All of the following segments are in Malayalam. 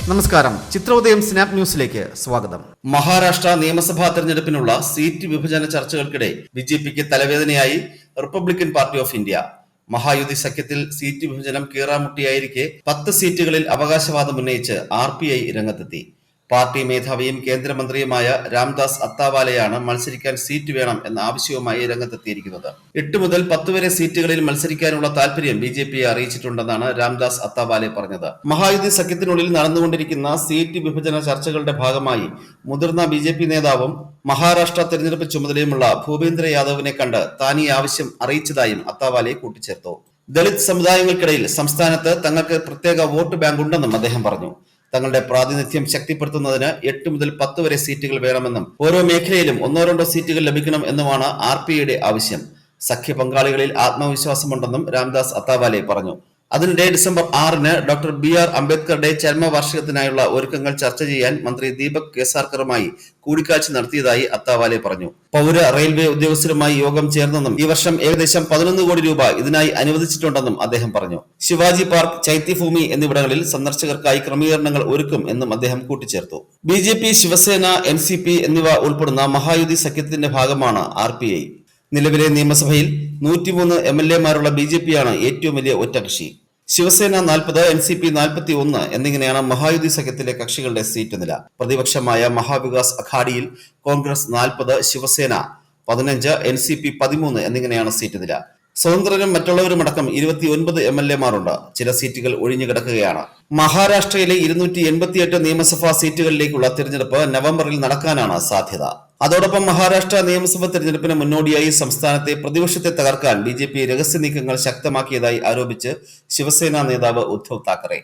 നമസ്കാരം, ചിത്രോദയം സ്നാപ് ന്യൂസിലേക്ക് സ്വാഗതം. മഹാരാഷ്ട്ര നിയമസഭാ തെരഞ്ഞെടുപ്പിനുള്ള സീറ്റ് വിഭജന ചർച്ചകൾക്കിടെ ബിജെപിക്ക് തലവേദനയായി Republican Party of India. Mahayuti സഖ്യത്തിൽ സീറ്റ് വിഭജനം കീറാമുട്ടിയായിരിക്കെ 10 സീറ്റുകളിൽ അവകാശവാദം ഉന്നയിച്ച് RPI രംഗത്തെത്തി. പാർട്ടി മേധാവിയും കേന്ദ്രമന്ത്രിയുമായ രാംദാസ് അത്താവാലെയാണ് മത്സരിക്കാൻ സീറ്റ് വേണം എന്ന ആവശ്യവുമായി രംഗത്തെത്തിയിരിക്കുന്നത്. 8 മുതൽ 10 വരെ സീറ്റുകളിൽ മത്സരിക്കാനുള്ള താൽപര്യം BJPയെ അറിയിച്ചിട്ടുണ്ടെന്നാണ് രാംദാസ് അത്താവാലെ പറഞ്ഞത്. മഹായുതി സഖ്യത്തിനുള്ളിൽ നടന്നുകൊണ്ടിരിക്കുന്ന സീറ്റ് വിഭജന ചർച്ചകളുടെ ഭാഗമായി മുതിർന്ന BJP നേതാവും മഹാരാഷ്ട്ര തെരഞ്ഞെടുപ്പ് ചുമതലയുമുള്ള ഭൂപേന്ദ്ര യാദവിനെ കണ്ട് താൻ ഈ ആവശ്യം അറിയിച്ചതായും അത്താവാലെ കൂട്ടിച്ചേർത്തു. ദളിത് സമുദായങ്ങൾക്കിടയിൽ സംസ്ഥാനത്ത് തങ്ങൾക്ക് പ്രത്യേക വോട്ട് ബാങ്ക് ഉണ്ടെന്നും അദ്ദേഹം പറഞ്ഞു. തങ്ങളുടെ പ്രാതിനിധ്യം ശക്തിപ്പെടുത്തുന്നതിന് 8 മുതൽ 10 വരെ സീറ്റുകൾ വേണമെന്നും ഓരോ മേഖലയിലും 1-2 സീറ്റുകൾ ലഭിക്കണം എന്നുമാണ് RPIയുടെ ആവശ്യം. സഖ്യ പങ്കാളികളിൽ ആത്മവിശ്വാസമുണ്ടെന്നും രാംദാസ് അത്താവാലെ പറഞ്ഞു. അതിനിടെ ഡിസംബർ 6-ന് ഡോക്ടർ BR അംബേദ്കറുടെ ചരമവാർഷികത്തിനായുള്ള ഒരുക്കങ്ങൾ ചർച്ച ചെയ്യാൻ മന്ത്രി ദീപക് കേസാർക്കറുമായി കൂടിക്കാഴ്ച നടത്തിയതായി അത്താവാലെ പറഞ്ഞു. പൗര റെയിൽവേ ഉദ്യോഗസ്ഥരുമായി യോഗം ചേർന്നെന്നും ഈ വർഷം ഏകദേശം 11 കോടി രൂപ ഇതിനായി അനുവദിച്ചിട്ടുണ്ടെന്നും അദ്ദേഹം പറഞ്ഞു. ശിവാജി പാർക്ക്, ചൈത്യഭൂമി എന്നിവിടങ്ങളിൽ സന്ദർശകർക്കായി ക്രമീകരണങ്ങൾ ഒരുക്കും എന്നും അദ്ദേഹം കൂട്ടിച്ചേർത്തു. BJP, ശിവസേന, NCP എന്നിവ ഉൾപ്പെടുന്ന മഹായുതി സഖ്യത്തിന്റെ ഭാഗമാണ് RPI. നിലവിലെ നിയമസഭയിൽ 103 MLA-മാരുള്ള BJPയാണ് ഏറ്റവും വലിയ ഒറ്റകക്ഷി. ശിവസേന 40, NCP 41 എന്നിങ്ങനെയാണ് മഹായുതി സഖ്യത്തിലെ കക്ഷികളുടെ സീറ്റ് നില. പ്രതിപക്ഷമായ മഹാവികാസ് അഘാഡിയിൽ കോൺഗ്രസ് 40, ശിവസേന 15, NCP 13 എന്നിങ്ങനെയാണ് സീറ്റ് നില. സ്വതന്ത്രരും മറ്റുള്ളവരുമടക്കം 29 MLA-മാരുണ്ട്. ചില സീറ്റുകൾ ഒഴിഞ്ഞുകിടക്കുകയാണ്. മഹാരാഷ്ട്രയിലെ 288 നിയമസഭാ സീറ്റുകളിലേക്കുള്ള തിരഞ്ഞെടുപ്പ് നവംബറിൽ നടക്കാനാണ് സാധ്യത. അതോടൊപ്പം മഹാരാഷ്ട്ര നിയമസഭാ തെരഞ്ഞെടുപ്പിന് മുന്നോടിയായി സംസ്ഥാനത്തെ പ്രതിപക്ഷത്തെ തകർക്കാൻ BJP രഹസ്യ നീക്കങ്ങൾ ശക്തമാക്കിയതായി ആരോപിച്ച് ശിവസേന നേതാവ് ഉദ്ധവ് താക്കറെ.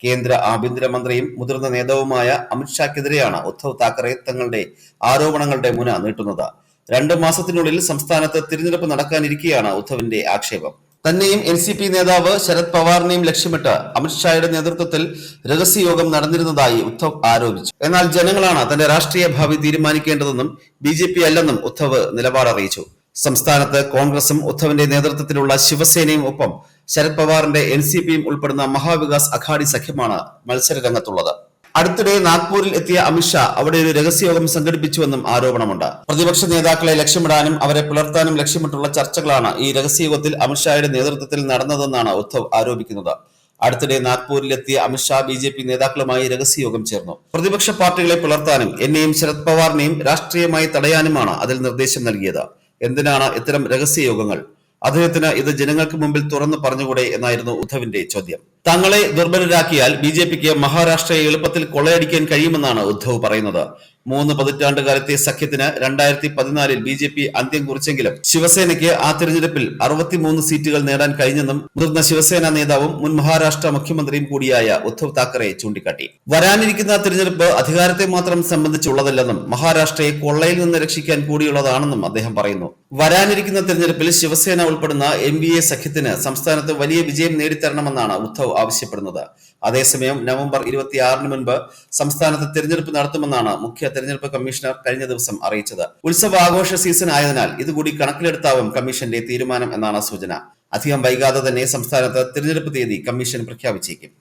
കേന്ദ്ര ആഭ്യന്തരമന്ത്രിയും മുതിർന്ന നേതാവുമായ അമിത്ഷാക്കെതിരെയാണ് ഉദ്ധവ് താക്കറെ തങ്ങളുടെ ആരോപണങ്ങളുടെ മുന നീട്ടുന്നത്. 2 മാസത്തിനുള്ളിൽ സംസ്ഥാനത്ത് തിരഞ്ഞെടുപ്പ് നടക്കാനിരിക്കെയാണ് ഉദ്ധവിന്റെ ആക്ഷേപം. തന്നെയും NCP നേതാവ് ശരത് പവാറിനെയും ലക്ഷ്യമിട്ട് അമിത്ഷായുടെ നേതൃത്വത്തിൽ രഹസ്യയോഗം നടന്നിരുന്നതായി ഉദ്ധവ് ആരോപിച്ചു. എന്നാൽ ജനങ്ങളാണ് തന്റെ രാഷ്ട്രീയ ഭാവി തീരുമാനിക്കേണ്ടതെന്നും BJP അല്ലെന്നും ഉദ്ധവ് നിലപാടറിയിച്ചു. സംസ്ഥാനത്ത് കോൺഗ്രസും ഉദ്ധവിന്റെ നേതൃത്വത്തിലുള്ള ശിവസേനയും ഒപ്പം ശരത് പവാറിന്റെ NCPയും ഉൾപ്പെടുന്ന മഹാവികാസ് അഘാഡി സഖ്യമാണ് മത്സര രംഗത്തുള്ളത്. അടുത്തിടെ നാഗ്പൂരിൽ എത്തിയ അമിത്ഷാ അവിടെ ഒരു രഹസ്യയോഗം സംഘടിപ്പിച്ചുവെന്നും ആരോപണമുണ്ട്. പ്രതിപക്ഷ നേതാക്കളെ ലക്ഷ്യമിടാനും അവരെ പുലർത്താനും ലക്ഷ്യമിട്ടുള്ള ചർച്ചകളാണ് ഈ രഹസ്യയോഗത്തിൽ അമിത്ഷായുടെ നേതൃത്വത്തിൽ നടന്നതെന്നാണ് ഉദ്ധവ് ആരോപിക്കുന്നത്. അടുത്തിടെ നാഗ്പൂരിലെത്തിയ അമിത്ഷാ BJP നേതാക്കളുമായി രഹസ്യയോഗം ചേർന്നു. പ്രതിപക്ഷ പാർട്ടികളെ പുലർത്താനും എന്നെയും ശരത് പവാറിനെയും രാഷ്ട്രീയമായി തടയാനുമാണ് അതിൽ നിർദ്ദേശം നൽകിയത്. എന്തിനാണ് ഇത്തരം രഹസ്യയോഗങ്ങൾ? അദ്ദേഹത്തിന് ഇത് ജനങ്ങൾക്ക് മുമ്പിൽ തുറന്നു പറഞ്ഞുകൂടെ എന്നായിരുന്നു ഉദ്ധവിന്റെ ചോദ്യം. തങ്ങളെ ദുർബലരാക്കിയാൽ BJPക്ക് മഹാരാഷ്ട്രയെ എളുപ്പത്തിൽ കൊള്ളയടിക്കാൻ കഴിയുമെന്നാണ് ഉദ്ധവ് പറയുന്നത്. 3 പതിറ്റാണ്ടുകാലത്തെ സഖ്യത്തിന് 2014-ൽ BJP അന്ത്യം കുറിച്ചെങ്കിലും ശിവസേനയ്ക്ക് ആ തിരഞ്ഞെടുപ്പിൽ 63 സീറ്റുകൾ നേടാൻ കഴിഞ്ഞെന്നും മുതിർന്ന ശിവസേന നേതാവും മുൻ മഹാരാഷ്ട്ര മുഖ്യമന്ത്രിയും കൂടിയായ ഉദ്ധവ് താക്കറെ ചൂണ്ടിക്കാട്ടി. വരാനിരിക്കുന്ന തിരഞ്ഞെടുപ്പ് അധികാരത്തെ മാത്രം സംബന്ധിച്ചുള്ളതല്ലെന്നും മഹാരാഷ്ട്രയെ കൊള്ളയിൽ നിന്ന് രക്ഷിക്കാൻ കൂടിയുള്ളതാണെന്നും അദ്ദേഹം പറയുന്നു. വരാനിരിക്കുന്ന തിരഞ്ഞെടുപ്പിൽ ശിവസേന ഉൾപ്പെടുന്ന NVA സഖ്യത്തിന് സംസ്ഥാനത്ത് വലിയ വിജയം നേടിത്തരണമെന്നാണ് ഉദ്ധവ് ആവശ്യപ്പെടുന്നത്. അതേസമയം നവംബർ 26-ന് മുൻപ് സംസ്ഥാനത്ത് തിരഞ്ഞെടുപ്പ് നടത്തുമെന്നാണ് മുഖ്യ തെരഞ്ഞെടുപ്പ് കമ്മീഷണർ കഴിഞ്ഞ ദിവസം അറിയിച്ചത്. ഉത്സവാഘോഷ സീസൺ ആയതിനാൽ ഇതുകൂടി കണക്കിലെടുത്താവും കമ്മീഷന്റെ തീരുമാനം എന്നാണ് സൂചന. അധികം വൈകാതെ തന്നെ സംസ്ഥാനത്ത് തിരഞ്ഞെടുപ്പ് തീയതി കമ്മീഷൻ പ്രഖ്യാപിച്ചേക്കും.